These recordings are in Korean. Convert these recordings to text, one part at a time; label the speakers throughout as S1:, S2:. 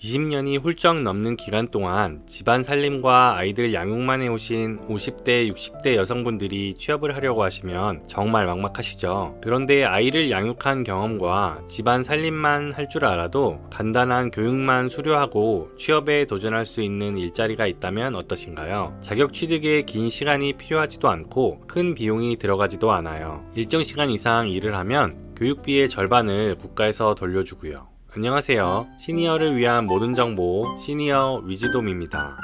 S1: 20년이 훌쩍 넘는 기간 동안 집안 살림과 아이들 양육만 해오신 50대, 60대 여성분들이 취업을 하려고 하시면 정말 막막하시죠. 그런데 아이를 양육한 경험과 집안 살림만 할 줄 알아도 간단한 교육만 수료하고 취업에 도전할 수 있는 일자리가 있다면 어떠신가요? 자격 취득에 긴 시간이 필요하지도 않고 큰 비용이 들어가지도 않아요. 일정 시간 이상 일을 하면 교육비의 절반을 국가에서 돌려주고요. 안녕하세요. 시니어를 위한 모든 정보 시니어 위즈돔입니다.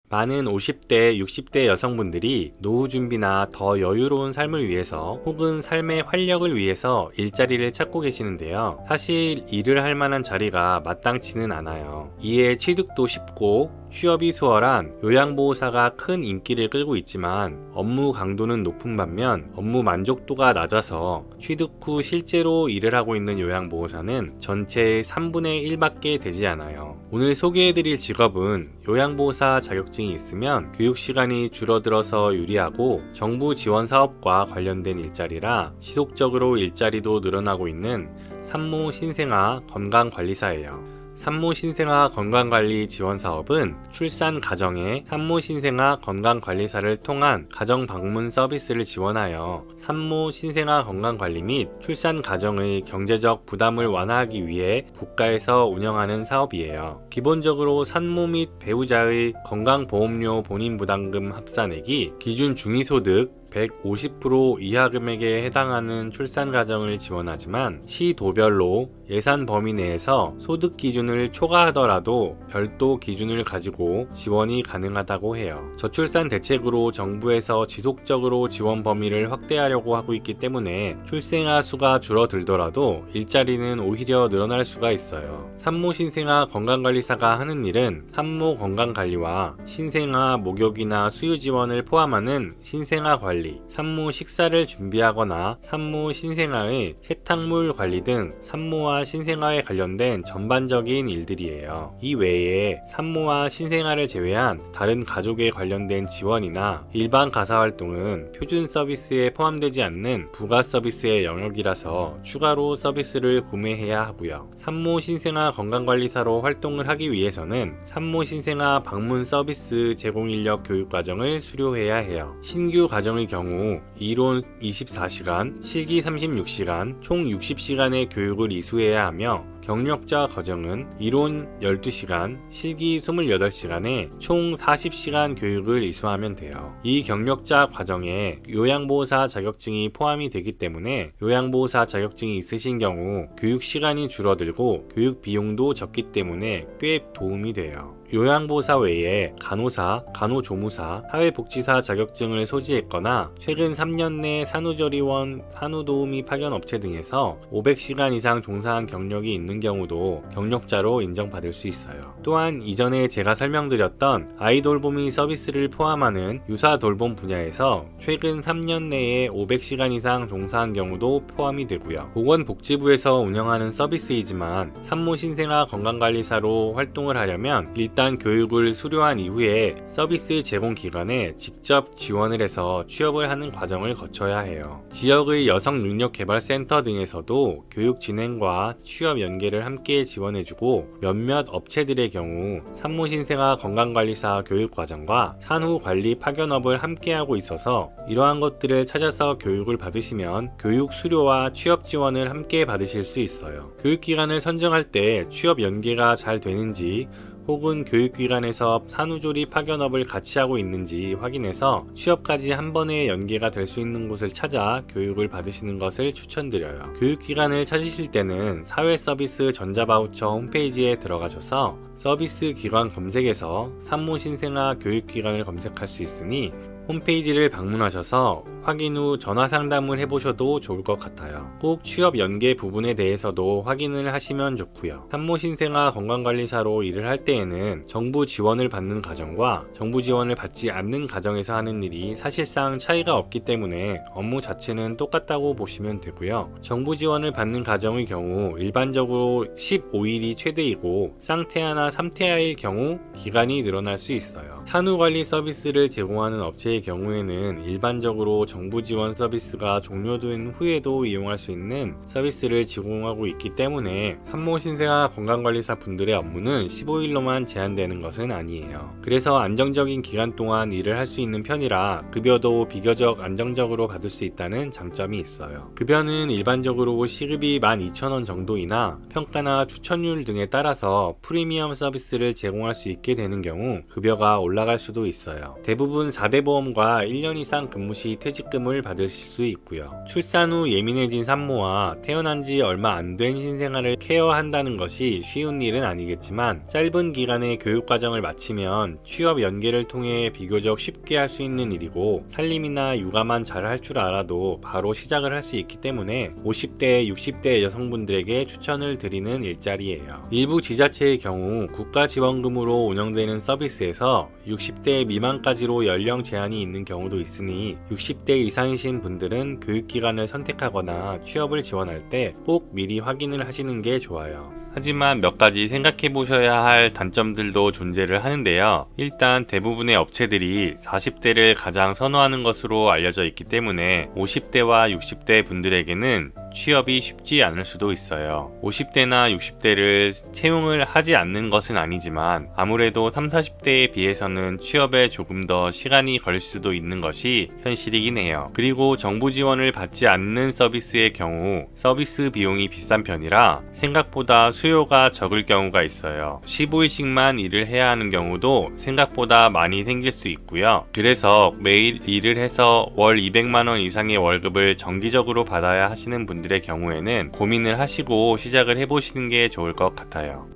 S1: 많은 50대, 60대 여성분들이 노후 준비나 더 여유로운 삶을 위해서 혹은 삶의 활력을 위해서 일자리를 찾고 계시는데요. 사실 일을 할 만한 자리가 마땅치는 않아요. 이에 취득도 쉽고 취업이 수월한 요양보호사가 큰 인기를 끌고 있지만 업무 강도는 높은 반면 업무 만족도가 낮아서 취득 후 실제로 일을 하고 있는 요양보호사는 전체의 3분의 1밖에 되지 않아요. 오늘 소개해드릴 직업은 요양보호사 자격증이 있으면 교육시간이 줄어들어서 유리하고 정부 지원 사업과 관련된 일자리라 지속적으로 일자리도 늘어나고 있는 산모 신생아 건강관리사예요. 산모 신생아 건강관리 지원 사업은 출산 가정에 산모 신생아 건강관리사를 통한 가정 방문 서비스를 지원하여 산모 신생아 건강관리 및 출산 가정의 경제적 부담을 완화하기 위해 국가에서 운영하는 사업이에요. 기본적으로 산모 및 배우자의 건강보험료 본인 부담금 합산액이 기준 중위소득 150% 이하 금액에 해당하는 출산 가정을 지원하지만 시도별로 예산 범위 내에서 소득 기준을 초과하더라도 별도 기준을 가지고 지원이 가능하다고 해요. 저출산 대책으로 정부에서 지속적으로 지원 범위를 확대하려고 하고 있기 때문에 출생아 수가 줄어들더라도 일자리는 오히려 늘어날 수가 있어요. 산모 신생아 건강관리사가 하는 일은 산모 건강관리와 신생아 목욕이나 수유 지원을 포함하는 신생아 관리, 산모 식사를 준비하거나 산모 신생아의 세탁물 관리 등 산모와 신생아에 관련된 전반적인 일들이에요. 이 외에 산모와 신생아를 제외한 다른 가족에 관련된 지원이나 일반 가사 활동은 표준 서비스에 포함되지 않는 부가 서비스의 영역이라서 추가로 서비스를 구매해야 하고요. 산모 신생아 건강관리사로 활동을 하기 위해서는 산모 신생아 방문 서비스 제공 인력 교육 과정을 수료해야 해요. 신규 가정의 경우 이론 24시간, 실기 36시간, 총 60시간의 교육을 이수해야 하며 경력자 과정은 이론 12시간, 실기 28시간에 총 40시간 교육을 이수하면 돼요. 이 경력자 과정에 요양보호사 자격증이 포함이 되기 때문에 요양보호사 자격증이 있으신 경우 교육 시간이 줄어들고 교육 비용도 적기 때문에 꽤 도움이 돼요. 요양보호사 외에 간호사, 간호조무사, 사회복지사 자격증을 소지했거나 최근 3년 내 산후조리원, 산후도우미 파견업체 등에서 500시간 이상 종사한 경력이 있는 경우도 경력자로 인정받을 수 있어요. 또한 이전에 제가 설명드렸던 아이돌봄이 서비스를 포함하는 유사돌봄 분야에서 최근 3년 내에 500시간 이상 종사한 경우도 포함이 되고요. 보건복지부에서 운영하는 서비스이지만 산모신생아 건강관리사로 활동을 하려면 일단 교육을 수료한 이후에 서비스 제공 기관에 직접 지원을 해서 취업을 하는 과정을 거쳐야 해요. 지역의 여성능력개발센터 등에서도 교육 진행과 취업 연계를 함께 지원해주고 몇몇 업체들의 경우 산모신생아 건강관리사 교육과정과 산후관리 파견업을 함께하고 있어서 이러한 것들을 찾아서 교육을 받으시면 교육 수료와 취업 지원을 함께 받으실 수 있어요. 교육기관을 선정할 때 취업 연계가 잘 되는지 혹은 교육기관에서 산후조리 파견업을 같이 하고 있는지 확인해서 취업까지 한 번에 연계가 될 수 있는 곳을 찾아 교육을 받으시는 것을 추천드려요. 교육기관을 찾으실 때는 사회서비스 전자바우처 홈페이지에 들어가셔서 서비스 기관 검색에서 산모신생아 교육기관을 검색할 수 있으니 홈페이지를 방문하셔서 확인 후 전화 상담을 해보셔도 좋을 것 같아요. 꼭 취업 연계 부분에 대해서도 확인을 하시면 좋고요. 산모신생아 건강관리사로 일을 할 때에는 정부 지원을 받는 가정과 정부 지원을 받지 않는 가정에서 하는 일이 사실상 차이가 없기 때문에 업무 자체는 똑같다고 보시면 되고요. 정부 지원을 받는 가정의 경우 일반적으로 15일이 최대이고 쌍태아나 3태아일 경우 기간이 늘어날 수 있어요. 산후관리 서비스를 제공하는 업체의 지자체의 경우에는 일반적으로 정부 지원 서비스가 종료된 후에도 이용할 수 있는 서비스를 제공하고 있기 때문에 산모신생아 건강관리사 분들의 업무는 15일로만 제한되는 것은 아니에요. 그래서 안정적인 기간 동안 일을 할 수 있는 편이라 급여도 비교적 안정적으로 받을 수 있다는 장점이 있어요. 급여는 일반적으로 시급이 12,000원 정도이나 평가나 추천율 등에 따라서 프리미엄 서비스를 제공할 수 있게 되는 경우 급여가 올라갈 수도 있어요. 대부분 4대 보험과 1년 이상 근무 시 퇴직금을 받으실 수 있고요. 출산 후 예민해진 산모와 태어난 지 얼마 안 된 신생아를 케어한다는 것이 쉬운 일은 아니겠지만 짧은 기간의 교육과정을 마치면 취업 연계를 통해 비교적 쉽게 할 수 있는 일이고 살림이나 육아만 잘 할 줄 알아도 바로 시작을 할 수 있기 때문에 50대, 60대 여성분들에게 추천을 드리는 일자리예요. 일부 지자체의 경우 국가지원금으로 운영되는 서비스에서 60대 미만까지로 연령 제한이 있는 경우도 있으니 60대 이상이신 분들은 교육기관을 선택하거나 취업을 지원할 때 꼭 미리 확인을 하시는 게 좋아요. 하지만 몇 가지 생각해 보셔야 할 단점들도 존재를 하는데요. 일단 대부분의 업체들이 40대를 가장 선호하는 것으로 알려져 있기 때문에 50대와 60대 분들에게는 취업이 쉽지 않을 수도 있어요. 50대나 60대를 채용을 하지 않는 것은 아니지만 아무래도 30, 40대에 비해서는 취업에 조금 더 시간이 걸릴 수도 있는 것이 현실이긴 해요. 그리고 정부 지원을 받지 않는 서비스의 경우 서비스 비용이 비싼 편이라 생각보다 수요가 적을 경우가 있어요. 15일씩만 일을 해야 하는 경우도 생각보다 많이 생길 수 있고요. 그래서 매일 일을 해서 월 200만원 이상의 월급을 정기적으로 받아야 하시는 분들의 경우에는 고민을 하시고 시작을 해보시는 게 좋을 것 같아요.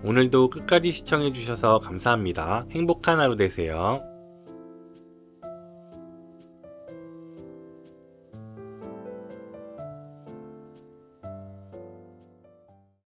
S1: 오늘도 끝까지 시청해주셔서 감사합니다. 행복한 하루 되세요.